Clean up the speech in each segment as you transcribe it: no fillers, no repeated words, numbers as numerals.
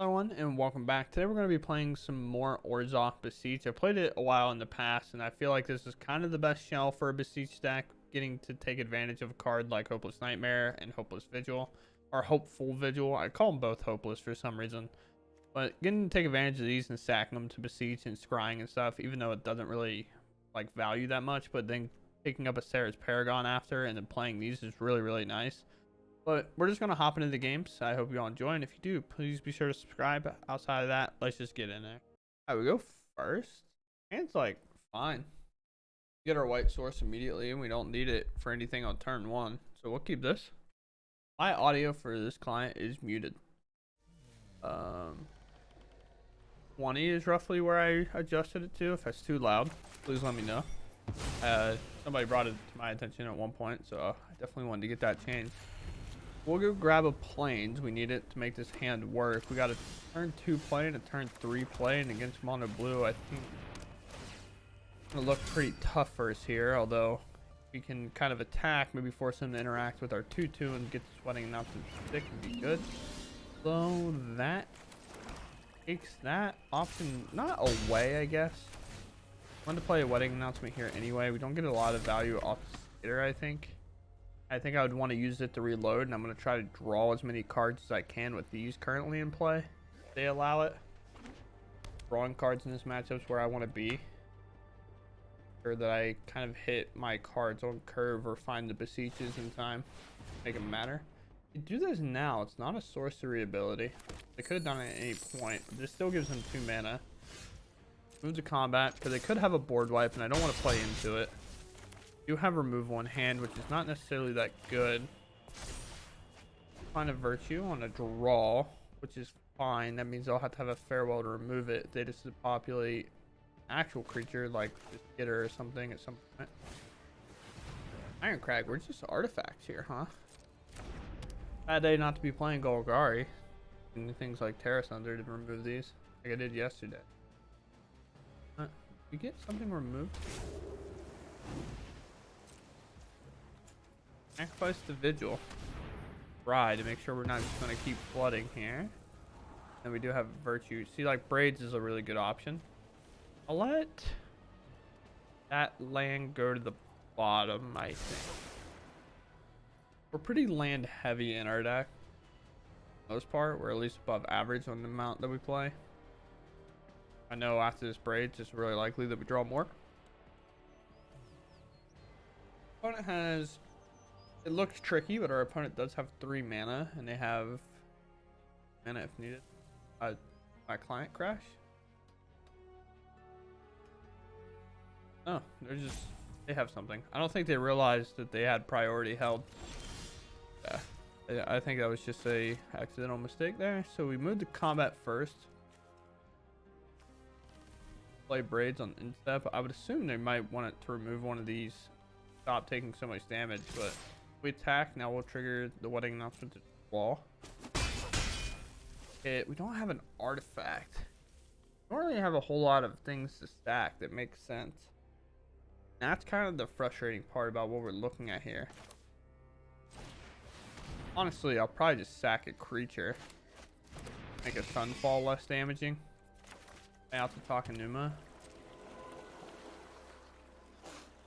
Hello everyone and welcome back. Today we're going to be playing some more Orzhov Beseech. I played it a while in the past and I feel like this is kind of the best shell for a Beseech stack, getting to take advantage of a card like Hopeless Nightmare and Hopeless Vigil, or Hopeful Vigil. I call them both hopeless for some reason, but getting to take advantage of these and stacking them to Beseech and scrying and stuff, even though it doesn't really like value that much, but then picking up a Sarah's Paragon after and then playing these is really nice. But we're just going to hop into the games. I hope you all enjoy. And if you do, please be sure to subscribe. Outside of that, let's just get in there. All right, we go first. And it's like, fine. Get our white source immediately, and we don't need it for anything on turn one. So we'll keep this. My audio for this client is muted. 20 is roughly where I adjusted it to. If that's too loud, please let me know. Somebody brought it to my attention at one point, so I definitely wanted to get that changed. We'll go grab a plains. We need it to make this hand work. We got a turn 2 play and a turn 3 play, and against mono blue, I think it's gonna look pretty tough for us here. Although we can kind of attack, maybe force him to interact with our 2/2 and get the sweating announcement stick would be good. So that takes that option not away, I guess. I wanted to play a wedding announcement here anyway. We don't get a lot of value off the skater, I think. I would want to use it to reload, and I'm going to try to draw as many cards as I can with these currently in play. If they allow it. Drawing cards in this matchup is where I want to be. Sure that I kind of hit my cards on curve or find the Beseeches in time. Make them matter. You do this now. It's not a sorcery ability. They could have done it at any point. But this still gives them 2 mana. Move to combat, because they could have a board wipe, and I don't want to play into it. Do have removal in hand, which is not necessarily that good. Find a virtue on a draw, which is fine. That means I'll have to have a farewell to remove it. They just populate actual creature like this Skitter or something at some point. Ironcrag, we're just artifacts here, huh? Bad day not to be playing Golgari and things like Terra Thunder to remove these, like I did yesterday. We get something removed. Sacrifice the Vigil. Ride to make sure we're not just going to keep flooding here. And we do have Virtue. See, like, Braids is a really good option. I'll let that land go to the bottom, I think. We're pretty land heavy in our deck. For the most part, we're at least above average on the amount that we play. I know after this Braids, it's really likely that we draw more. Opponent has... It looks tricky, but our opponent does have 3 mana, and they have mana if needed. My client crash. Oh, they have something. I don't think they realized that they had priority held. Yeah, I think that was just a accidental mistake there. So we moved to combat first. Play Braids on instep. I would assume they might want it to remove one of these. Stop taking so much damage, but we attack. Now we'll trigger the wedding announcement to wall. We don't have an artifact. We don't really have a whole lot of things to stack that makes sense. That's kind of the frustrating part about what we're looking at here. Honestly, I'll probably just sack a creature. Make a Sunfall less damaging. Out to Takenuma.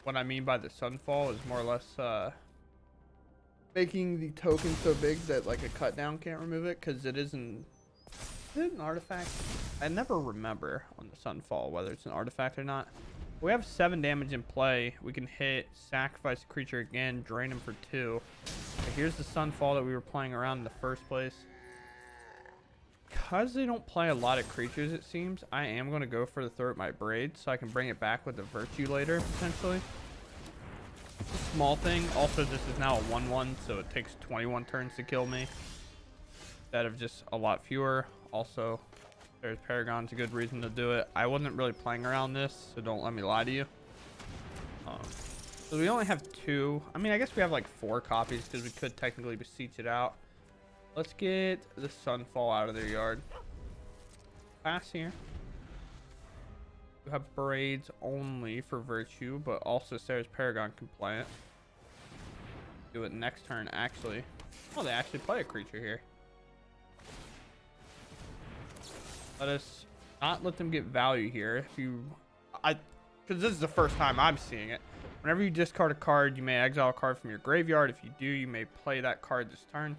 What I mean by the Sunfall is more or less making the token so big that like a cut down can't remove it, because is it an artifact? I never remember on the Sunfall whether it's an artifact or not. We have 7 damage in play. We can hit, sacrifice a creature again, drain him for 2. But here's the Sunfall that we were playing around in the first place. Because they don't play a lot of creatures, it seems, I am going to go for the throw at my Braids so I can bring it back with the Virtue later, potentially. Small thing. Also, this is now a 1/1, so it takes 21 turns to kill me instead of just a lot fewer. Also, there's Paragon's a good reason to do it. I wasn't really playing around this, so don't let me lie to you. So we only have 2. I mean, I guess we have like 4 copies because we could technically beseech it out. Let's get the Sunfall out of their yard. Pass here. We have Braids only for Virtue, but also Sarah's Paragon compliant. Do it next turn, actually. Oh, they actually play a creature here. Let us not let them get value here. If you, because this is the first time I'm seeing it. Whenever you discard a card, you may exile a card from your graveyard. If you do, you may play that card this turn.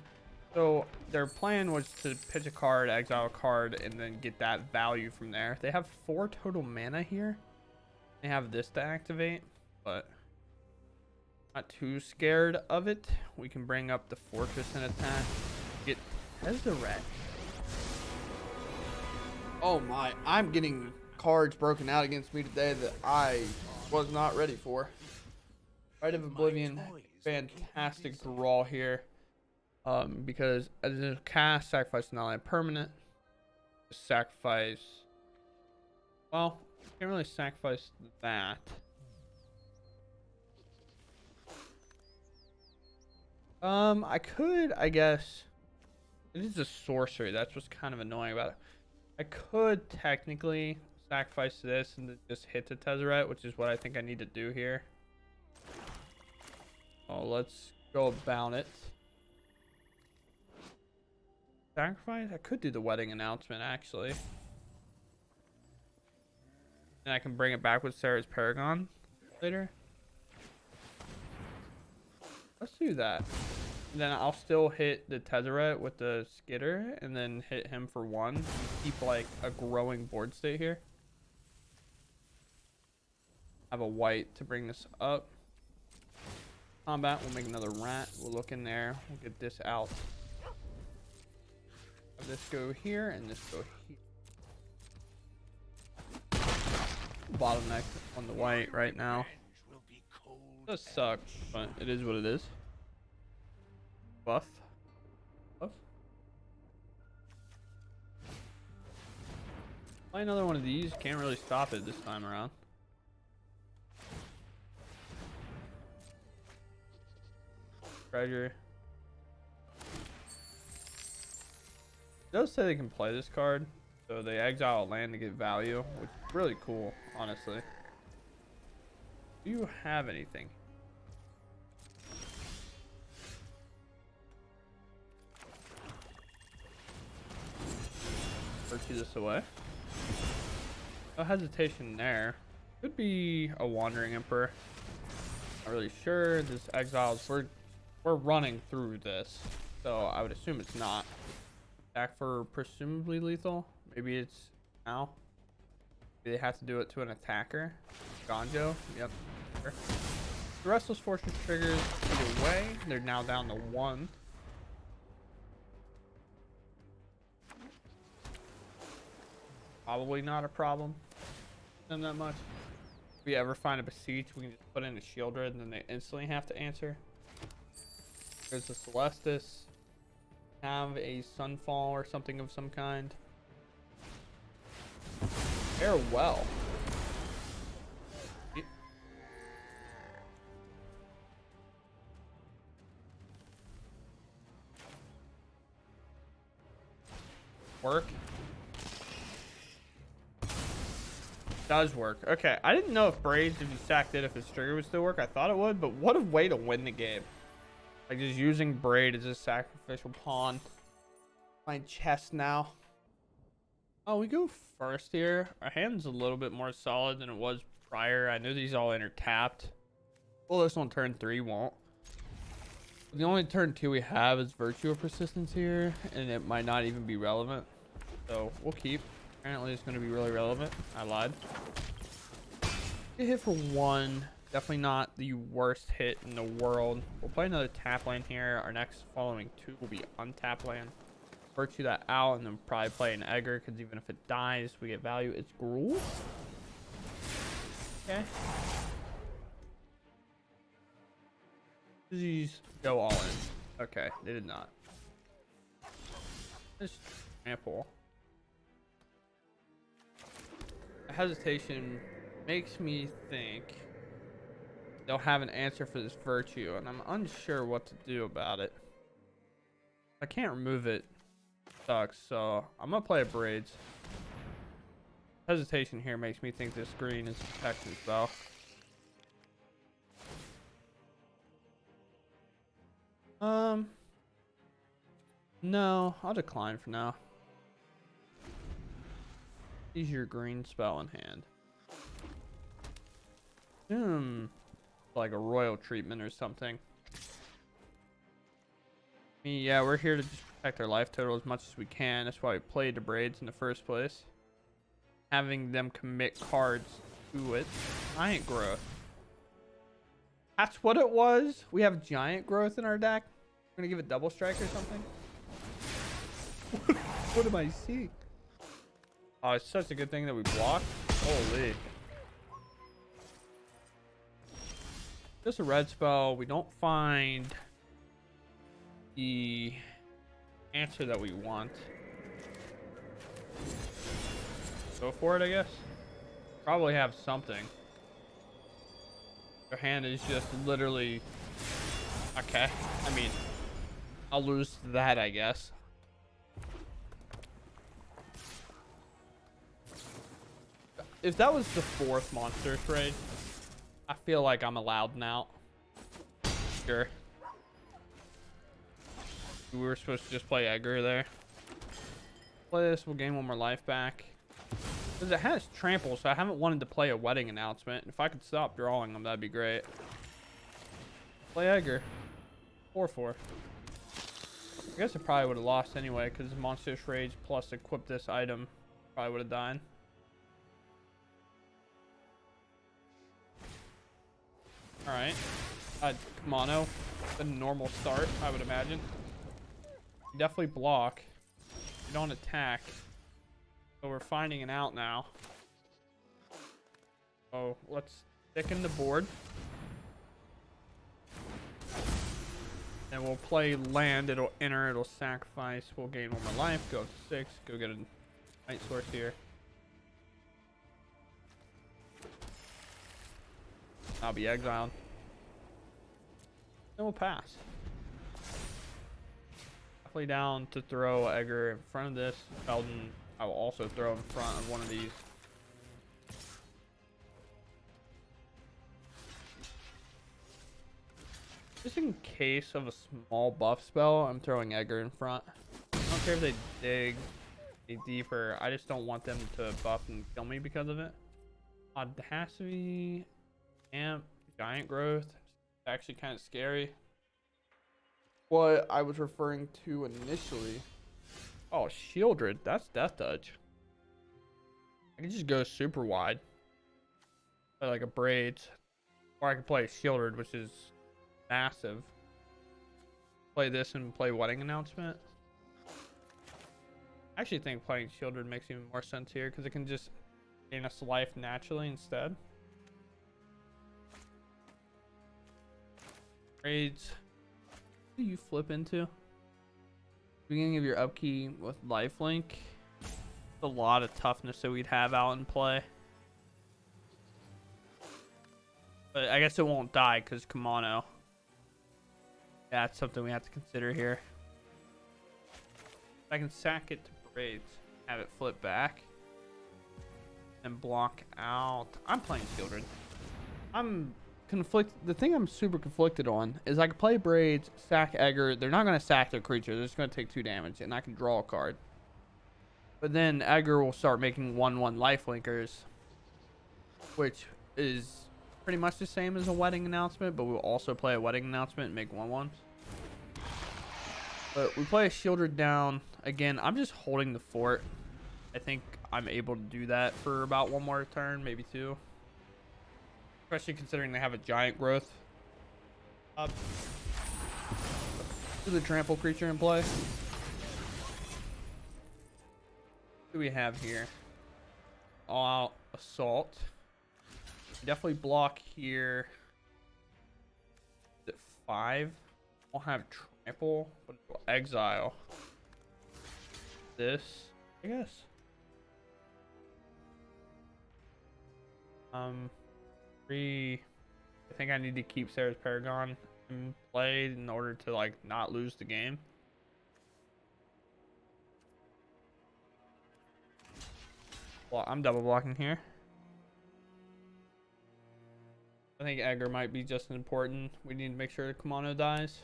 So their plan was to pitch a card, exile a card, and then get that value from there. They have 4 total mana here. They have this to activate, but not too scared of it. We can bring up the Fortress and attack. Get Tezzeret. Oh my, I'm getting cards broken out against me today that I was not ready for. Rite of Oblivion, fantastic draw here. Because as a cast, sacrifice non-land permanent. Sacrifice. Well, can't really sacrifice that. I could, I guess. It is a sorcery. That's what's kind of annoying about it. I could technically sacrifice this and just hit the Tezzeret, which is what I think I need to do here. Oh, let's go about it. Sacrifice? I could do the wedding announcement, actually. And I can bring it back with Sarah's Paragon later. Let's do that. And then I'll still hit the Tezzeret with the Skitter and then hit him for 1. Keep like a growing board state here. I have a white to bring this up. Combat, we'll make another rat. We'll look in there. We'll get this out. Have this go here and this go here. Bottleneck on the white right now. It does suck, but it is what it is. Buff. Buff. Play another one of these. Can't really stop it this time around. Treasure. It does say they can play this card, so they exile a land to get value, which is really cool, honestly. Do you have anything? Virtue this away. No hesitation there. Could be a Wandering Emperor. Not really sure. This exiles, we're running through this, so I would assume it's not. Back for presumably lethal. Maybe it's now. Maybe they have to do it to an attacker. Gonjo. Yep. Sure. The Restless Fortress triggers either way. They're now down to 1. Probably not a problem. Them that much. If we ever find a Beseech, we can just put in a Shieldred and then they instantly have to answer. There's a Celestis. Have a Sunfall or something of some kind. Farewell. Work. Does work. Okay, I didn't know if Braids, if you stacked it, if his trigger would still work. I thought it would, but what a way to win the game. Like just using Braid as a sacrificial pawn. My chest now. Oh, we go first here. Our hand's a little bit more solid than it was prior. I knew these all intertapped. Well, this one turn 3 won't. The only turn 2 we have is Virtue of Persistence here, and it might not even be relevant. So we'll keep. Apparently it's going to be really relevant. I lied. Get hit for 1. Definitely not the worst hit in the world. We'll play another tap land here. Our next following 2 will be untap land. Virtue that out and then probably play an Egger because even if it dies, we get value. It's Gruul. Okay. These go all in. Okay, they did not. Just trample. Hesitation makes me think they'll have an answer for this Virtue, and I'm unsure what to do about it. I can't remove it. Sucks, so I'm gonna play a Braids. Hesitation here makes me think this green is protection spell. No, I'll decline for now. Is your green spell in hand? Like a royal treatment or something. I mean, yeah, we're here to just protect our life total as much as we can. That's why we played the Braids in the first place. Having them commit cards to it. Giant growth. That's what it was. We have giant growth in our deck. We're gonna give it double strike or something. What am I seeing? Oh, it's such a good thing that we blocked. Holy. Just a red spell. We don't find the answer that we want. Go for it, I guess. Probably have something. Your hand is just literally... Okay. I mean, I'll lose to that, I guess. If that was the 4th monster trade, I feel like I'm allowed now. Sure. We were supposed to just play Edgar there. Play this, we'll gain 1 more life back. Because it has trample, so I haven't wanted to play a wedding announcement. If I could stop drawing them, that'd be great. Play Edgar. 4/4. I guess I probably would have lost anyway, because Monstrous Rage plus equip this item probably would have died. Alright. Mono. A normal start, I would imagine. Definitely block. We don't attack. So we're finding it out now. Oh, let's thicken the board. And we'll play land. It'll enter, it'll sacrifice. We'll gain 1 more life. Go up to 6. Go get a Night Source here. I'll be exiled. Then we'll pass. Definitely down to throw Edgar in front of this. Sheldon, I will also throw in front of one of these. Just in case of a small buff spell, I'm throwing Edgar in front. I don't care if they dig deeper. I just don't want them to buff and kill me because of it. Audacity, Amp, Giant Growth. It's actually kind of scary. What I was referring to initially. Oh, Shieldred. That's Death Touch. I can just go super wide. Play like a Braids. Or I can play Shieldred, which is massive. Play this and play Wedding Announcement. I actually think playing Shieldred makes even more sense here because it can just gain us life naturally instead. Braids. What do you flip into? Beginning of your upkeep with lifelink. A lot of toughness that we'd have out in play. But I guess it won't die because Kimono. That's something we have to consider here. I can sack it to Braids, have it flip back, and block out. I'm playing Shieldred. I'm conflicted. The thing I'm super conflicted on is I can play Braids, sack Edgar. They're not going to sack their creature. They're just going to take 2 damage, and I can draw a card. But then Edgar will start making 1/1 lifelinkers, which is pretty much the same as a Wedding Announcement, but we'll also play a Wedding Announcement and make 1/1s. But we play a Shieldred down. Again, I'm just holding the fort. I think I'm able to do that for about 1 more turn, maybe 2. Especially considering they have a Giant Growth. To the trample creature in play. What do we have here? All-out assault. Definitely block here. Is it 5? We'll have trample, but we'll exile this, I guess. I think I need to keep Sarah's Paragon in play in order to like not lose the game. Well, I'm double blocking here. I think Edgar might be just as important. We need to make sure Kimono dies.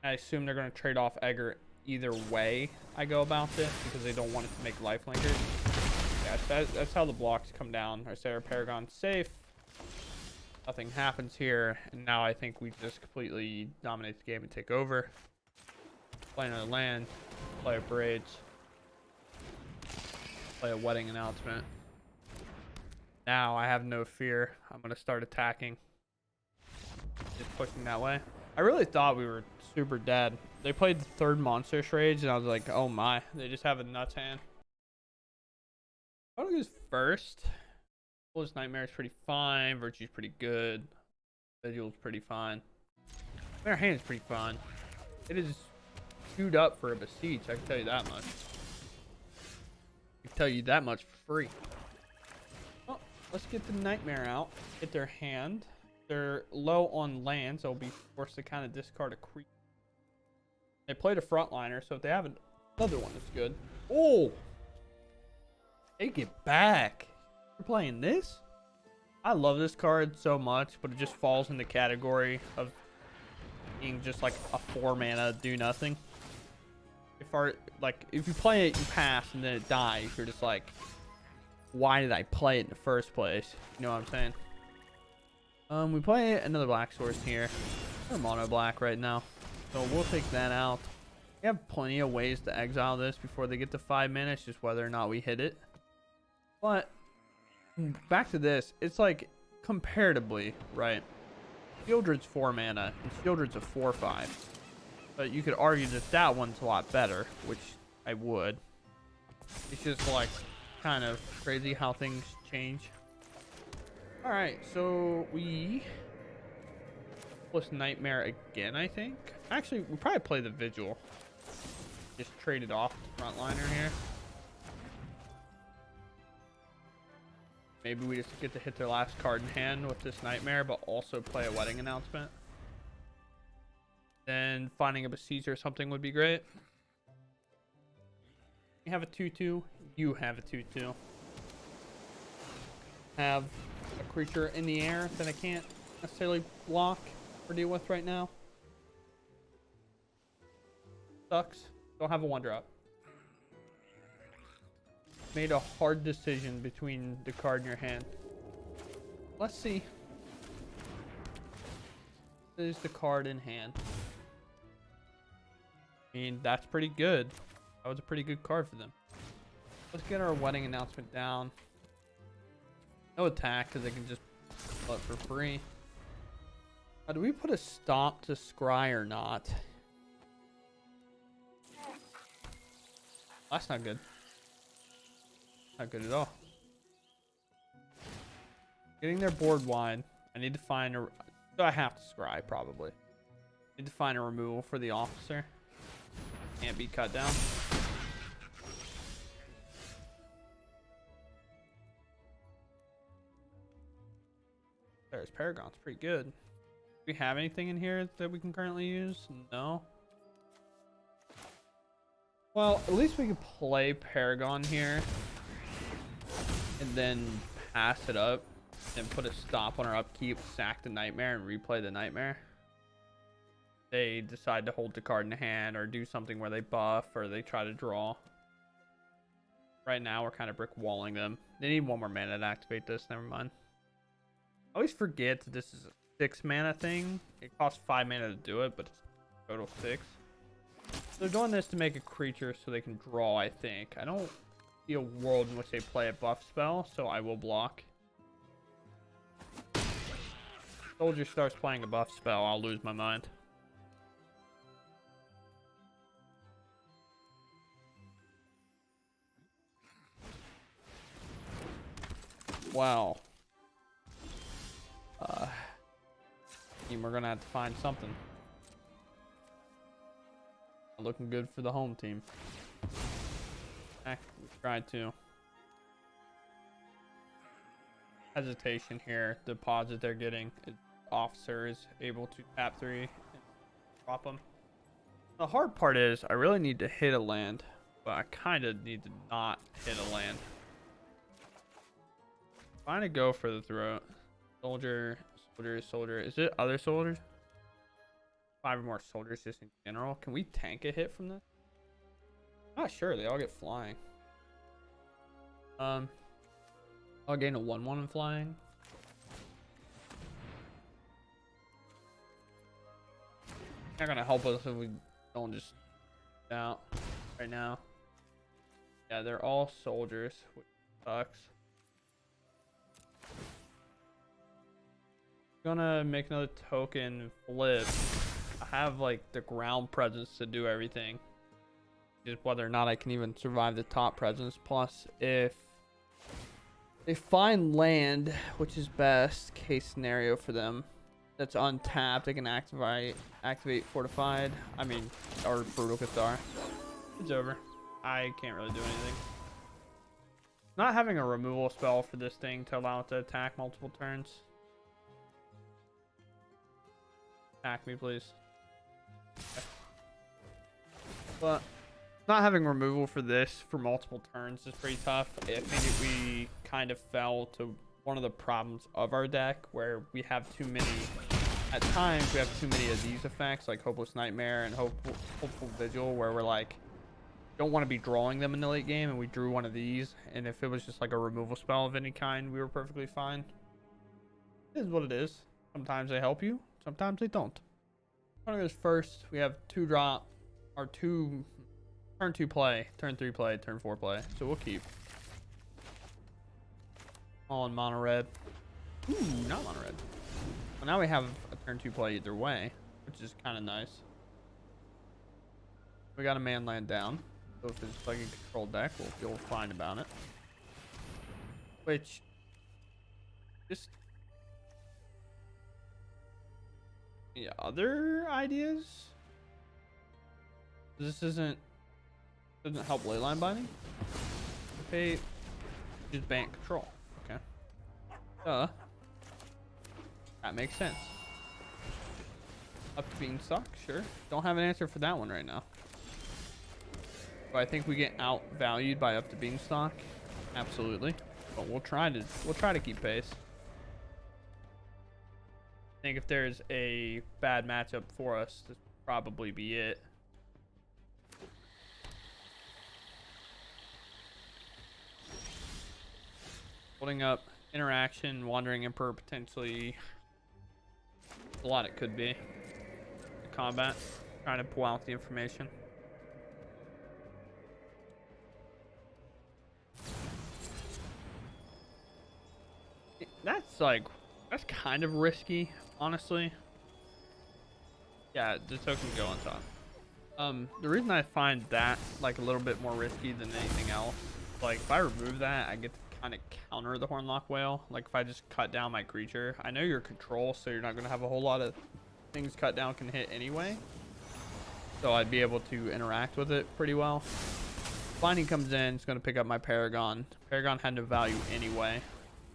I assume they're going to trade off Edgar either way I go about this because they don't want it to make lifelinkers. Yeah, that's how the blocks come down. I say our Paragon's safe. Nothing happens here, and now I think we just completely dominate the game and take over. Play another land, play a bridge, play a wedding announcement. Now I have no fear. I'm gonna start attacking. Just pushing that way. I really thought we were super dead. They played the third monster rage, and I was like, oh my, they just have a nuts hand. I want to go first. Fool's Nightmare is pretty fine. Virtue's pretty good. Vigil's pretty fine. Their hand is pretty fine. It is queued up for a Beseech, I can tell you that much. I can tell you that much for free. Well, let's get the Nightmare out. Get their hand. They're low on land, so I'll be forced to kind of discard a creep. They played a frontliner, so if they have another one that's good. Oh! Take it back. You're playing this? I love this card so much, but it just falls in the category of being just like a 4-mana do nothing. If you play it, you pass, and then it dies. You're just like, why did I play it in the first place? You know what I'm saying? We play another black source here. We're mono black right now, so we'll take that out. We have plenty of ways to exile this before they get to 5 mana. It's just whether or not we hit it. But back to this, it's like comparatively, right? Shieldred's 4 mana and Shieldred's a 4/5. But you could argue that that one's a lot better, which I would. It's just like kind of crazy how things change. Alright, so we plus Nightmare again, I think. Actually, we'll probably play the Vigil. Just trade it off the frontliner here. Maybe we just get to hit their last card in hand with this Nightmare, but also play a wedding announcement. Then finding a Beseech or something would be great. You have a 2/2. You have a 2/2. Have a creature in the air that I can't necessarily block or deal with right now. Sucks. Don't have a 1-drop. Made a hard decision between the card in your hand. Let's see. This is the card in hand. I mean, that's pretty good. That was a pretty good card for them. Let's get our wedding announcement down. No attack, because they can just pull it for free. Do we put a stop to Scry or not? That's not good. Not good at all. Getting their board wide. I need to find a... So I have to Scry, probably. Need to find a removal for the officer. Can't be cut down. There's Paragon's pretty good. Do we have anything in here that we can currently use? No. Well, at least we can play Paragon here. And then pass it up. And put a stop on our upkeep. Sack the Nightmare and replay the Nightmare. They decide to hold the card in hand or do something where they buff or they try to draw. Right now we're kind of brick walling them. They need 1 more mana to activate this. Never mind. I always forget that this is a 6 mana thing. It costs 5 mana to do it, but it's total 6. So they're doing this to make a creature so they can draw, I think. I don't see a world in which they play a buff spell, so I will block. Soldier starts playing a buff spell, I'll lose my mind. Wow. We're gonna have to find something. Not looking good for the home team. We tried to. Hesitation here. The pods that they're getting. Officer is able to tap 3 and drop them. The hard part is I really need to hit a land, but I kind of need to not hit a land. Trying to go for the throat. Soldier. Is it other soldiers? 5 or more soldiers just in general. Can we tank a hit from this? Not sure. They all get flying. I'll gain a 1/1 in flying. Not gonna help us if we don't just out right now. Yeah, they're all soldiers, which sucks. Gonna make another token flip. I have like the ground presence to do everything. Just whether or not I can even survive the top presence. Plus, if they find land, which is best case scenario for them, that's untapped, they can activate fortified. I mean, or brutal Cathar. It's over. I can't really do anything. Not having a removal spell for this thing to allow it to attack multiple turns. Attack me, please. Okay. But not having removal for this for multiple turns is pretty tough. I think we kind of fell to one of the problems of our deck where we have too many. At times, we have too many of these effects like Hopeless Nightmare and Hopeful Vigil, where we're like, don't want to be drawing them in the late game, and we drew one of these. And if it was just like a removal spell of any kind, we were perfectly fine. It is what it is. Sometimes they help you, sometimes they don't. One goes first. We have 2-drop, or turn 2 play, turn 3 play, turn 4 play. So we'll keep. All in mono red. Ooh, not mono red. Well, now we have a turn 2 play either way, which is kind of nice. We got a man land down. So if it's like a control deck, we'll feel fine about it. Which, just yeah, other ideas? This doesn't help leyline binding. Okay, just ban control. Okay. That makes sense. Up to Beanstalk, sure. Don't have an answer for that one right now. Do I think we get outvalued by up to Beanstalk? Absolutely. But we'll try to keep pace. I think if there's a bad matchup for us, this would probably be it. Holding up interaction, Wandering Emperor potentially. A lot it could be. The combat, trying to pull out the information. That's kind of risky, honestly. Yeah, the token go on top. The reason I find that like a little bit more risky than anything else, like if I remove that, I get to kind of counter the Hornlock Whale. Like if I just cut down my creature, I know you're control, so you're not gonna have a whole lot of things cut down can hit anyway. So I'd be able to interact with it pretty well. Binding comes in, it's gonna pick up my Paragon. Paragon had no value anyway,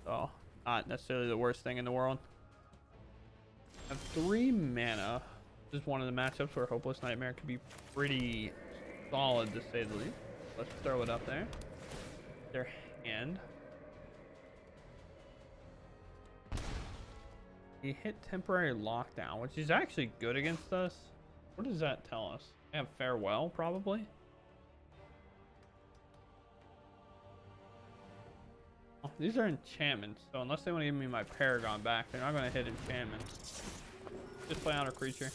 so not necessarily the worst thing in the world. I have 3 mana. This is one of the matchups where Hopeless Nightmare could be pretty solid, to say the least. Let's throw it up there. Their hand. He hit temporary lockdown, which is actually good against us. What does that tell us? We have Farewell, probably. Oh, these are enchantments, so unless they want to give me my Paragon back, they're not going to hit enchantments. Just play on a creature.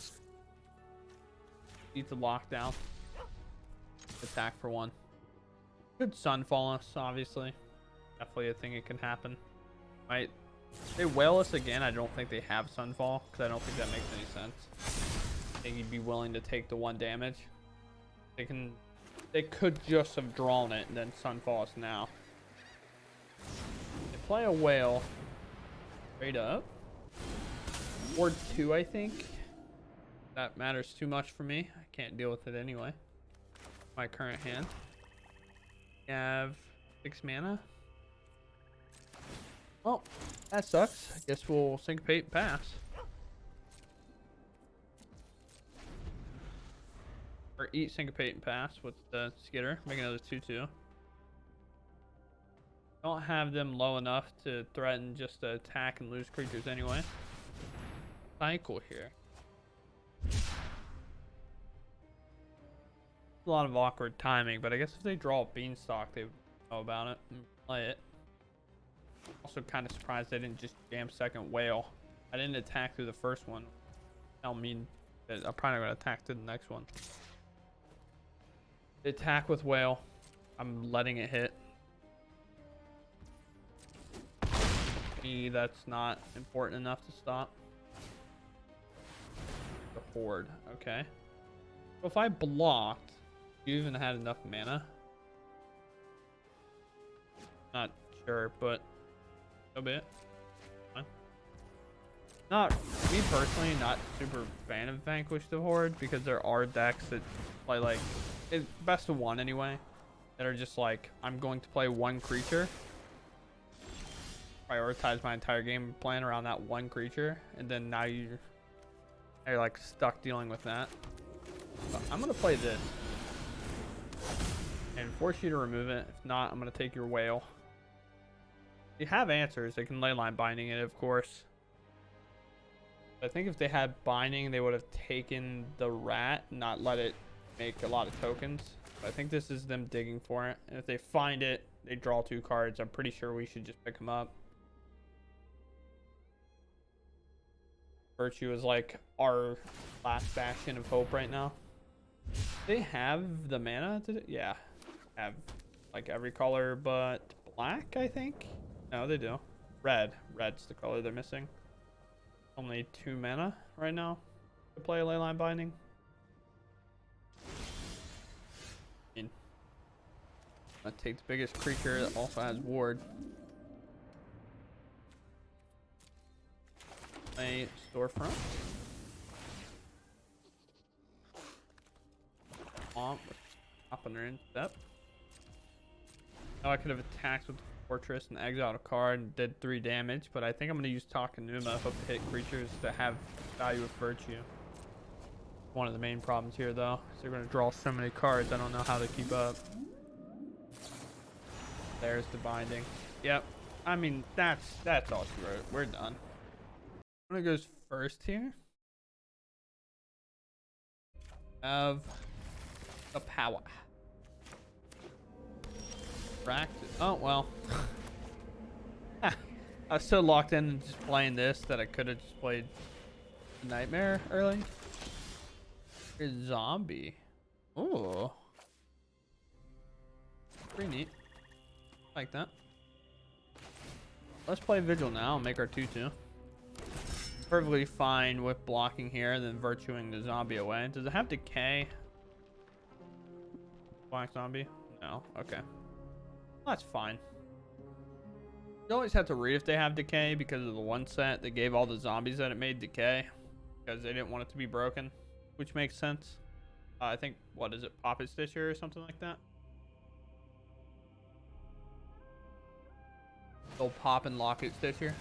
Beat the lockdown. Attack for 1. Could Sunfall us, obviously. Definitely a thing it can happen. Might they whale us again? I don't think they have Sunfall, because I don't think that makes any sense. I think he'd be willing to take the 1 damage. They could just have drawn it and then Sunfall us now. They play a whale straight up. Or 2, I think. That matters too much for me. I can't deal with it anyway. My current hand. We have 6 mana. Well, that sucks. I guess we'll syncopate and pass. Or eat, syncopate, and pass with the skitter. Make another 2/2. Don't have them low enough to threaten just to attack and lose creatures anyway. Cycle here. A lot of awkward timing, but I guess if they draw a Beanstalk, they would know about it and play it. Also kind of surprised they didn't just jam second whale. I didn't attack through the first one. That'll mean that I'm probably going to attack through the next one. The attack with whale. I'm letting it hit. Me, that's not important enough to stop. The horde. Okay. So if I blocked, you even had enough mana. Not sure, but a bit. Fine. Not me personally, not super fan of Vanquish the Horde because there are decks that play like it's best of one anyway. That are just like I'm going to play one creature, prioritize my entire game plan around that one creature, and then now you're like stuck dealing with that. But I'm gonna play this and force you to remove it. If not, I'm gonna take your whale. You have answers. They can leyline binding it, of course. I think if they had binding, they would have taken the rat, not let it make a lot of tokens. But I think this is them digging for it. And if they find it, they draw 2 cards. I'm pretty sure we should just pick them up. Virtue is like our last bastion of hope right now. They have the mana to do? Yeah. Have like every color but black, I think. No, they do. Red. Red's the color they're missing. Only 2 mana right now to play a leyline binding. I take the biggest creature that also has ward. A storefront. Up on their instep. Now I could have attacked with the fortress and exiled a card and did 3 damage, but I think I'm going to use Takenuma, hope to hit creatures that have value of virtue. One of the main problems here though is they're going to draw so many cards, I don't know how to keep up. There's the binding. Yep. I mean, that's all she wrote. We're done. One goes first here. Of the power. Practice. Oh, well. I was so locked in just playing this that I could have just played Nightmare early. Here's Zombie. Oh. Pretty neat. Like that. Let's play Vigil now and make our 2/2. Perfectly fine with blocking here and then virtuing the zombie away. Does it have decay? Black zombie? No. Okay. That's fine. You always have to read if they have decay because of the one set that gave all the zombies that it made decay because they didn't want it to be broken, which makes sense. I think, what is it, Poppet Stitcher or something like that? They'll pop and lock it Stitcher.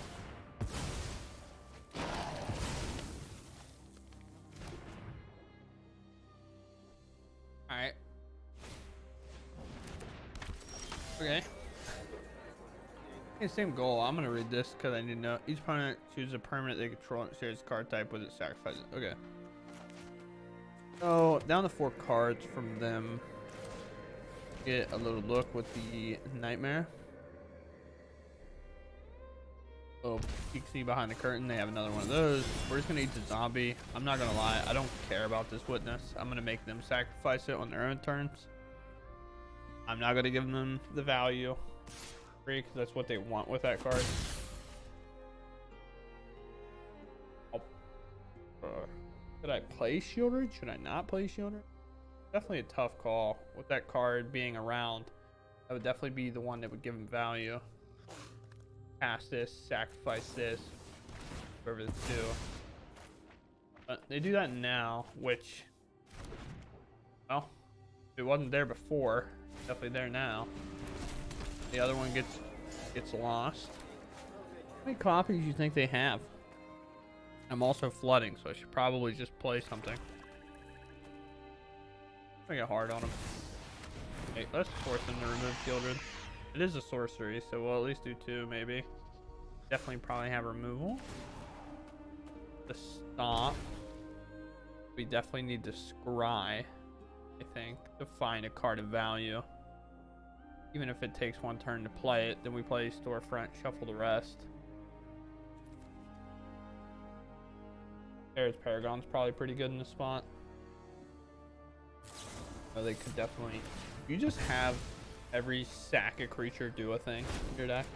Alright. Okay. Same goal. I'm gonna read this because I need to know. Each opponent chooses a permanent they control and shares card type with it sacrifices. Okay. So down to 4 cards from them. Get a little look with the Nightmare. Oh, you can see behind the curtain they have another one of those. We're just gonna eat the zombie. I'm not gonna lie, I don't care about this witness. I'm gonna make them sacrifice it on their own terms. I'm not gonna give them the value free because that's what they want with that card. Oh. Should I play Shieldred? Should I not play Shieldred? Definitely a tough call with that card being around. That would definitely be the one that would give them value. Cast this, sacrifice this, whatever they do. But they do that now, which, well, if it wasn't there before, it's definitely there now. The other one gets lost. How many copies do you think they have? I'm also flooding, so I should probably just play something. I get hard on them. Okay, let's force them to remove Shieldred. It is a sorcery, so we'll at least do 2, maybe. Definitely probably have removal. The stomp. We definitely need to scry, I think, to find a card of value. Even if it takes one turn to play it, then we play Storefront, shuffle the rest. There's Paragon's probably pretty good in the spot. So they could definitely... You just have every sack a creature do a thing in your deck.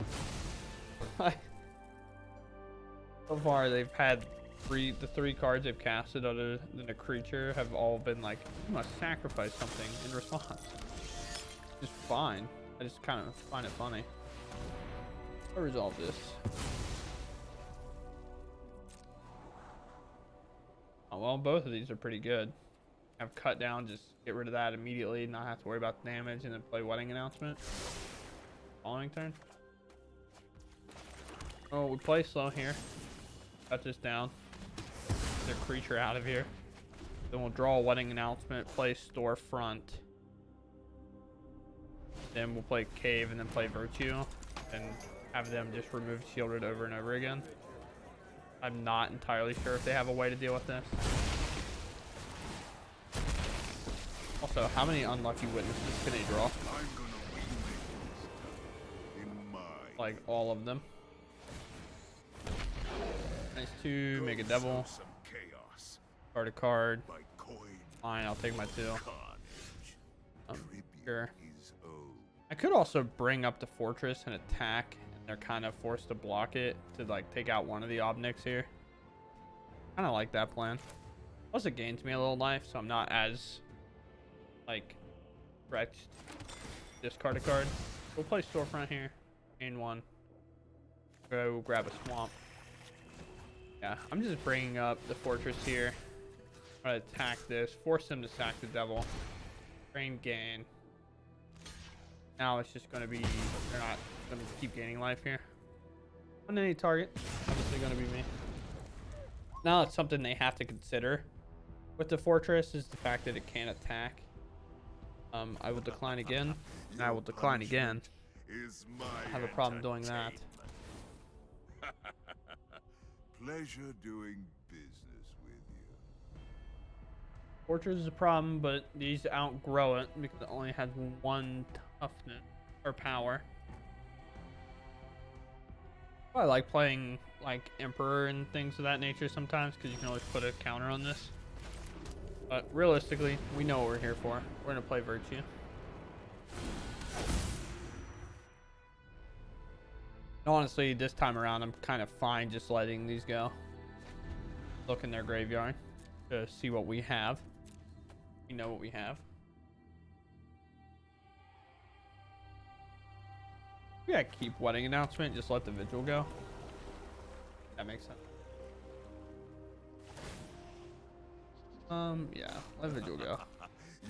So far, they've had the three cards they've casted other than a creature have all been like, you must sacrifice something in response. Just fine. I just kind of find it funny. I'll resolve this. Oh, well, both of these are pretty good. Have cut down, just get rid of that immediately, not have to worry about the damage, and then play Wedding Announcement. Following turn. Oh, we play slow here. Cut this down. Get their creature out of here. Then we'll draw a Wedding Announcement, play Storefront. Then we'll play Cave and then play Virtue. And have them just remove Shielded over and over again. I'm not entirely sure if they have a way to deal with this. Also, how many Unlucky Witnesses can they draw? Like all of them. Nice to make a devil. Card a card. Fine, I'll take my 2. Sure. I could also bring up the fortress and attack, and they're kind of forced to block it to like take out one of the Obnics here. Kind of like that plan. Plus it gains me a little life, so I'm not as like stretched. Discard a card. We'll play Storefront here. Gain 1. Go grab a swamp. Yeah, I'm just bringing up the fortress here. I'm gonna attack this, force them to sack the devil. Drain gain. Now it's just gonna be, they're not gonna keep gaining life here. On any target, obviously gonna be me. Now it's something they have to consider with the fortress is the fact that it can't attack. I will decline again, and I will decline again. I have a problem doing that. Pleasure doing business with you. Fortress is a problem, but these outgrow it because it only has 1 toughness or power. I like playing like Emperor and things of that nature sometimes because you can always put a counter on this. But realistically, we know what we're here for. We're gonna play Virtue. And honestly, this time around, I'm kind of fine just letting these go. Look in their graveyard to see what we have. We know what we have. Yeah, keep Wedding Announcement. Just let the Vigil go. That makes sense. Yeah, let Vigil go.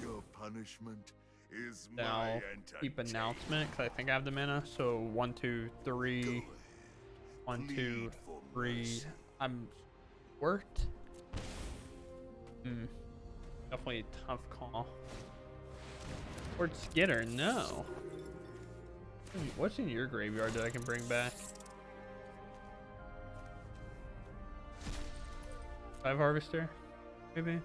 Your punishment is Now my keep Announcement because I think I have the mana. So 1, 2, 3. 1, 2, 3. I'm short. Definitely a tough call. Or Skitter, no. What's in your graveyard that I can bring back? 5 Harvester, maybe.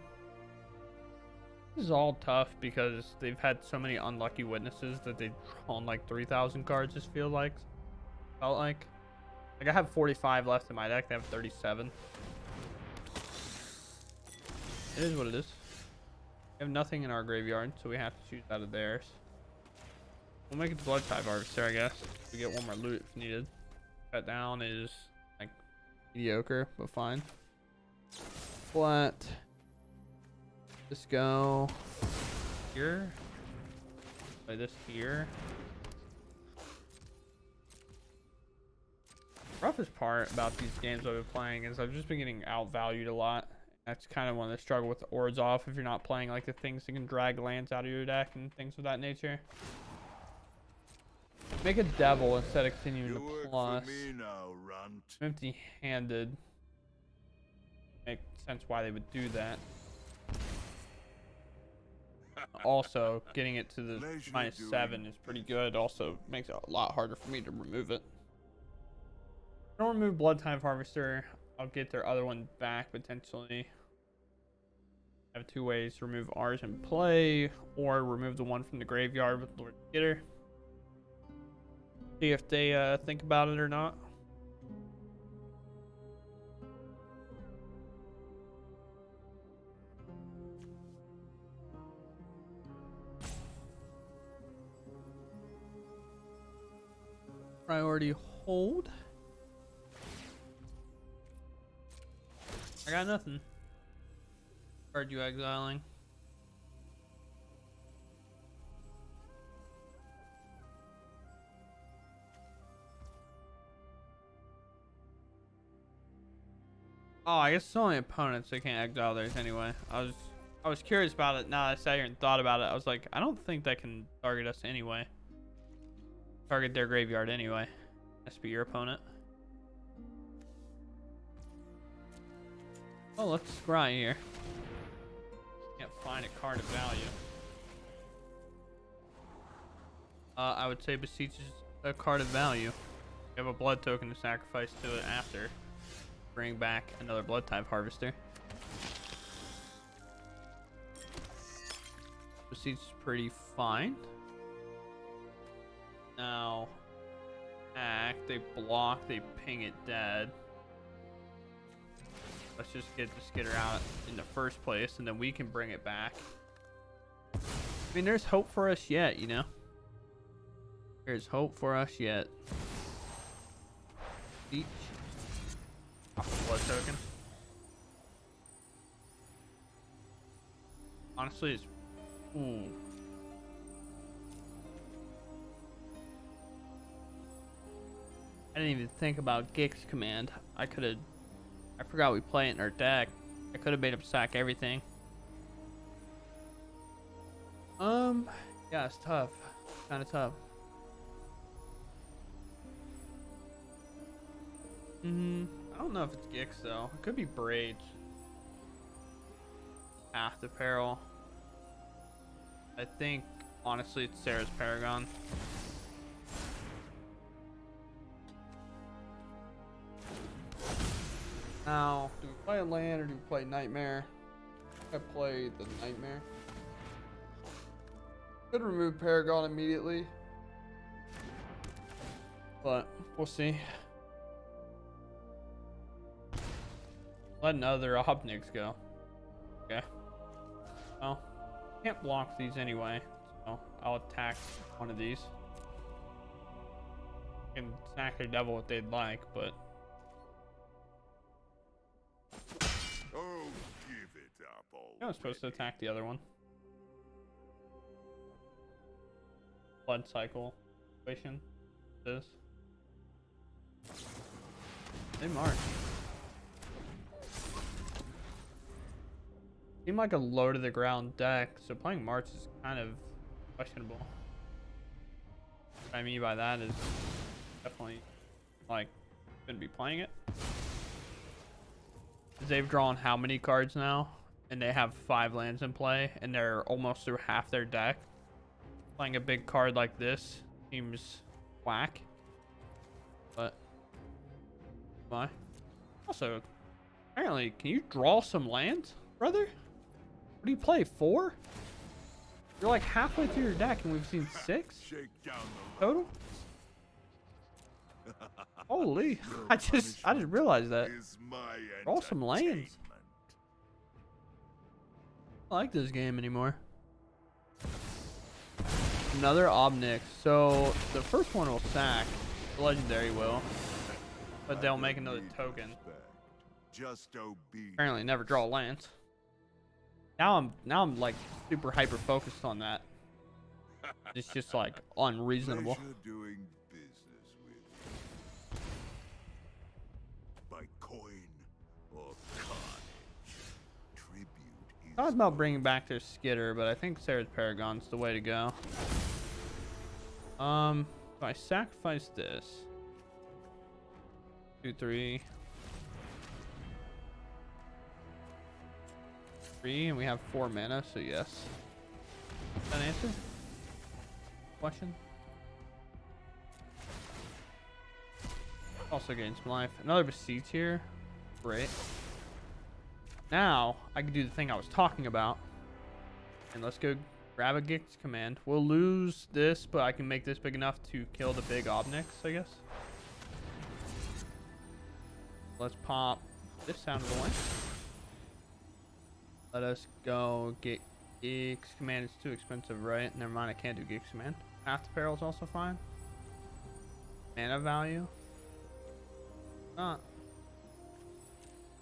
This is all tough because they've had so many Unlucky Witnesses that they've drawn like 3,000 cards. Just felt like I have 45 left in my deck. They have 37. It is what it is. We have nothing in our graveyard, so we have to choose out of theirs. We'll make it the Blood Tithe Harvester, I guess. We get 1 more loot if needed. Cut down is like mediocre, but fine. Flat. Just go here. Play this here. Roughest part about these games I've been playing is I've just been getting outvalued a lot. That's kind of one of the struggle with Orzhov if you're not playing like the things that can drag lands out of your deck and things of that nature. Make a devil instead of continuing to plus. Empty-handed. Makes sense why they would do that. Also, getting it to the -7 is pretty good. Also, makes it a lot harder for me to remove it. If I don't remove Blood Tithe Harvester, I'll get their other one back potentially. I have 2 ways to remove ours in play, or remove the one from the graveyard with Lord Skitter. See if they think about it or not. Priority hold. I got nothing. Card you exiling. Oh, I guess it's only opponents that can't exile theirs anyway. I was curious about it. Now that I sat here and thought about it, I was like, I don't think that can target us anyway. Target their graveyard anyway. Has to be your opponent. Oh, let's scry here. Can't find a card of value. I would say Beseech is a card of value. You have a blood token to sacrifice to it after. Bring back another blood type harvester. Beseech is pretty fine. Now, act, they block, they ping it dead. Let's just get the Skitter out in the first place, and then we can bring it back. I mean, there's hope for us yet, you know? There's hope for us yet. Beach. Blood token. Honestly, it's... Ooh. I didn't even think about Gix command. I forgot we play it in our deck. I could have made him sack everything. Yeah, it's tough. Kind of tough. I don't know if it's Gix though. It could be Braids. Path to Peril. I think honestly it's Sarah's Paragon. Now, do we play a land or do we play Nightmare? I play the Nightmare. Could remove Paragon immediately, but we'll see. Let another Obnix go. Okay. Well, can't block these anyway, so I'll attack one of these. Can snack their devil what they'd like, but. Oh, give it up already. I was supposed to attack the other one. Blood cycle situation. This. They march. Seem like a low to the ground deck, so playing March is kind of questionable. What I mean by that is definitely like shouldn't be playing it. They've drawn how many cards now? And they have 5 lands in play, and they're almost through half their deck. Playing a big card like this seems whack. But why? Also, apparently, can you draw some lands, brother? What do you play? 4? You're like halfway through your deck, and we've seen 6 Shake down the total. Holy! I just realized that. Draw some lands. I don't like this game anymore. Another Obnix. So the first one will sack. The legendary will, but they'll make another token. Apparently, never draw lands. Now I'm like super hyper focused on that. It's just like unreasonable. Doing business with by coin or carnage. Tribute is Thought about bringing back their Skitter, but I think Sarah's Paragon's the way to go. If I sacrifice this, 2, 3, 3, and we have 4 mana, so yes. Is that an answer? Question? Also gain some life. Another Beseech here. Great. Now, I can do the thing I was talking about. And let's go Grab a Gix command. We'll lose this, but I can make this big enough to kill the big Obnix, I guess. Let's pop this out of the way. Let us go get Gix command. It's too expensive, right? Never mind, I can't do Gix command. Path to Peril is also fine. Mana value. Not.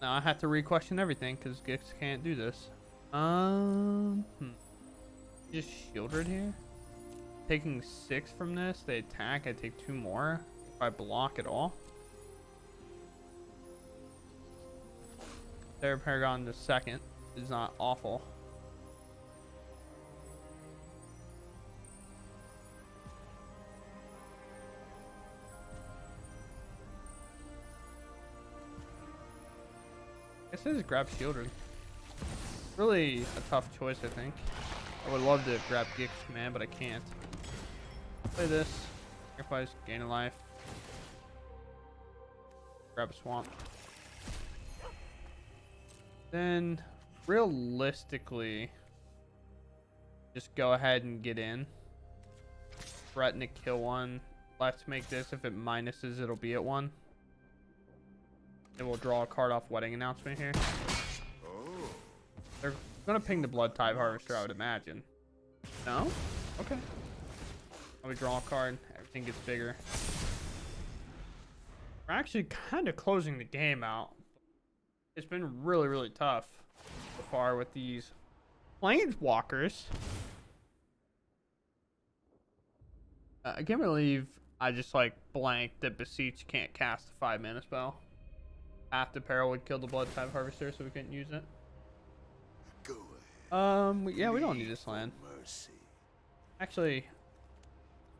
Now I have to re-question everything because Gix can't do this. Just shielded here. Taking 6 from this, they attack. I take 2 more. If I block at all. Their Paragon the second is not awful. I guess I just grab shielded. Really a tough choice, I think. I would love to grab Gix command, but I can't. Play this. Sacrifice, gain a life. Grab a swamp. Then, realistically, just go ahead and get in. Threaten to kill one. Let's make this. If it minuses, it'll be at 1. And we'll draw a card off Wedding Announcement here. They're gonna ping the Blood Tide Harvester, I would imagine. No? Okay. Let me draw a card. Everything gets bigger. We're actually kind of closing the game out. It's been really, really tough so far with these Planeswalkers. I can't believe I just like blanked that Beseech can't cast a 5-mana spell. Path to Peril would kill the Blood Tide Harvester, so we couldn't use it. Yeah, we don't need this land. Actually,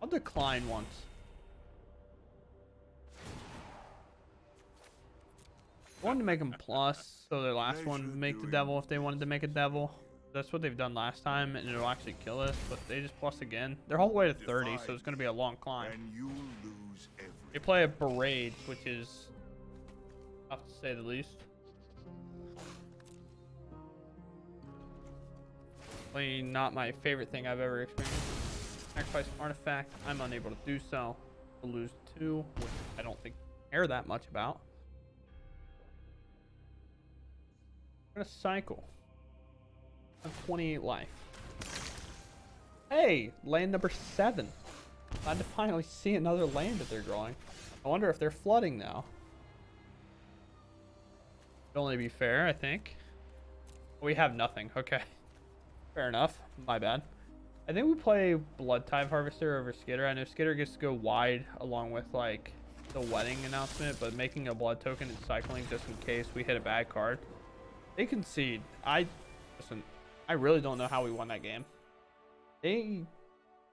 I'll decline once. I wanted to make them plus, so their last one would make the devil if they wanted to make a devil. That's what they've done last time, and it'll actually kill us, but they just plus again. They're all the way to 30, so it's going to be a long climb. They play a Berate, which is tough to say the least. Not my favorite thing I've ever experienced. Sacrifice artifact. I'm unable to do so. We'll lose 2, which I don't think I care that much about. I'm gonna cycle. I have 28 life. Hey, land number 7. Glad to finally see another land that they're drawing. I wonder if they're flooding now. It'd only be fair, I think. We have nothing. Okay. Fair enough. My bad. I think we play Blood Tide Harvester over Skitter. I know Skitter gets to go wide along with like the Wedding Announcement, but making a blood token and cycling just in case we hit a bad card. They concede. Listen, I really don't know how we won that game. They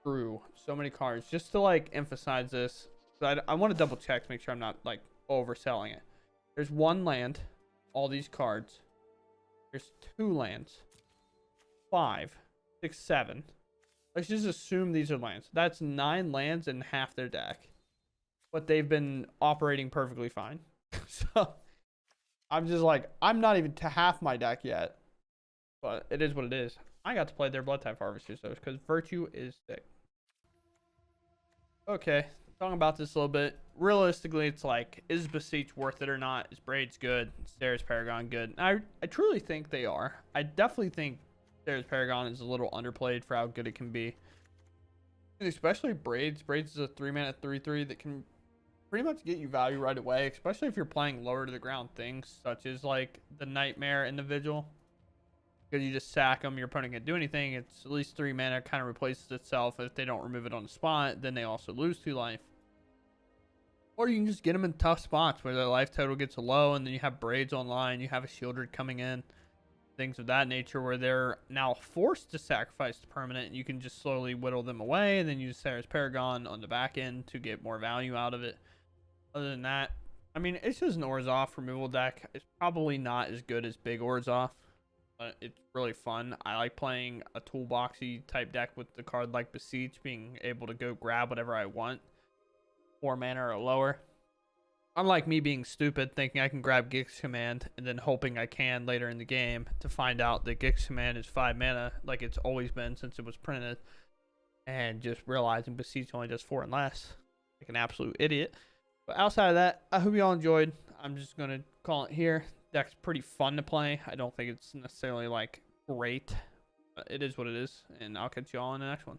drew so many cards. Just to like emphasize this, I want to double check to make sure I'm not like overselling it. There's 1 land, all these cards. There's 2 lands. 5, 6, 7. Let's just assume these are lands. That's 9 lands in half their deck. But they've been operating perfectly fine. So I'm just like, I'm not even to half my deck yet. But it is what it is. I got to play their Blood Type Harvesters though, because Virtue is sick. Okay, talking about this a little bit. Realistically, it's like, is Beseech worth it or not? Is Braids good? Is Sarah's Paragon good? I truly think they are. I definitely think Sarah's Paragon is a little underplayed for how good it can be. And especially Braids. Braids is a 3-mana 3/3 that can pretty much get you value right away, especially if you're playing lower to the ground things, such as like the Nightmare and the Vigil. Because you just sack them, your opponent can't do anything. It's at least 3 mana, kind of replaces itself. If they don't remove it on the spot, then they also lose 2 life. Or you can just get them in tough spots where their life total gets low, and then you have Braids online, you have a Shieldred coming in. Things of that nature where they're now forced to sacrifice the permanent, and you can just slowly whittle them away and then use Sarah's Paragon on the back end to get more value out of it. Other than that, I mean, it's just an Orzhov removal deck. It's probably not as good as Big Orzhov, but it's really fun. I like playing a toolboxy type deck with the card like Beseech, being able to go grab whatever I want, 4 mana or lower. Unlike me being stupid, thinking I can grab Gix Command and then hoping I can later in the game to find out that Gix Command is 5 mana, like it's always been since it was printed, and just realizing Beseech only does 4 and less, like an absolute idiot. But outside of that, I hope you all enjoyed. I'm just gonna call it here. Deck's pretty fun to play. I don't think it's necessarily like great, but it is what it is, and I'll catch you all in the next one.